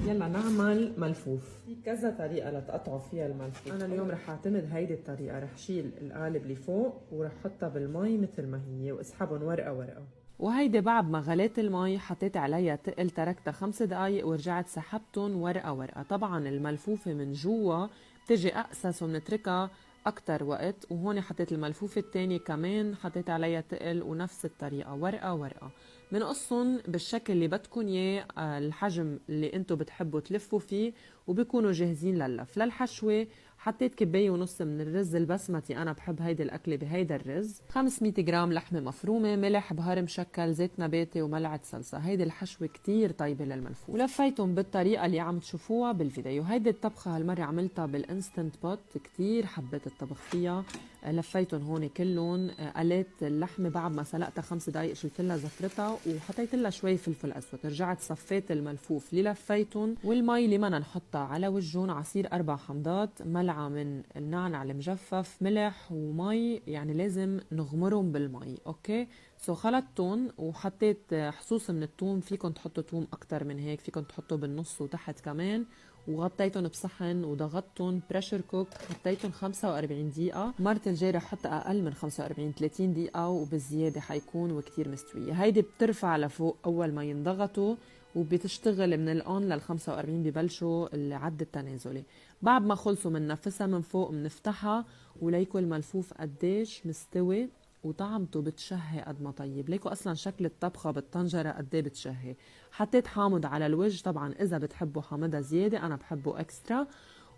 يلا نعمل ملفوف. في كذا طريقة لتقطعوا فيها الملفوف. أنا اليوم رح أعتمد هيدي الطريقة، رح شيل القالب اللي فوق ورح حطها بالمي مثل ما هي واسحبهم ورقة ورقة. وهيدي بعد ما غليت المي حطيت عليها تقل، تركتها 5 دقايق ورجعت سحبتهم ورقة ورقة. طبعا الملفوفة من جوا بتجي أقسس وبنتركها أكتر وقت. وهون حطيت الملفوفة التانية كمان حطيت عليها تقل ونفس الطريقة ورقة ورقة. بنقصهم بالشكل اللي بدكن اياه، الحجم اللي انتو بتحبوا تلفوا فيه، وبيكونوا جاهزين لللف. للحشوة حطيت كباية ونص من الرز البسمتي، انا بحب هيدي الاكلة بهيدا الرز، 500 جرام لحمة مفرومة، ملح، بهار مشكل، زيت نباتي، وملعقة صلصة. هيدي الحشوة كتير طيبة للملفوف، ولفيتهم بالطريقة اللي عم تشوفوها بالفيديو. هيدي الطبخة هالمرة عملتها بالانستنت بوت، كتير حبيت الطبخ فيها. لفيتهم هون كلهم. قليت اللحمة بعد ما سلقتها 5 دقايق، شلت لها زفرتها وحطيت لها شوي فلفل اسود. رجعت صفيت الملفوف اللي لفيتهم، والمي اللي بدنا نحطها على وجهن عصير 4 حمضات، ملعقة من النعناع المجفف، ملح ومي، يعني لازم نغمرهم بالمي. اوكي خلطتهم وحطيت حصوص من الثوم، فيكم تحطوا ثوم اكتر من هيك، فيكم تحطوا بالنص وتحت كمان. وغطيتهم بصحن وضغطتهم بريشر كوك، حطيتهم 45 دقيقة. مرة الجاي رح احط اقل من 45 30 دقيقة، وبالزيادة حيكون وكتير مستوية. هيدي بترفع لفوق اول ما ينضغطوا، وبتشتغل من الان لل 45 ببلشوا العد التنازلي. بعد ما خلصوا بننفسها من فوق، بنفتحها وليكوا الملفوف قديش مستوي وطعمته بتشهي قد ما طيب. ليكوا اصلا شكل الطبخه بالطنجره قد ايه بتشهي. حطيت حامض على الوجه، طبعا اذا بتحبوا حامضها زياده، انا بحبه اكسترا.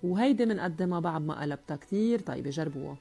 وهيدي بنقدمها بعد ما قلبتها، كتير طيبه، جربوها.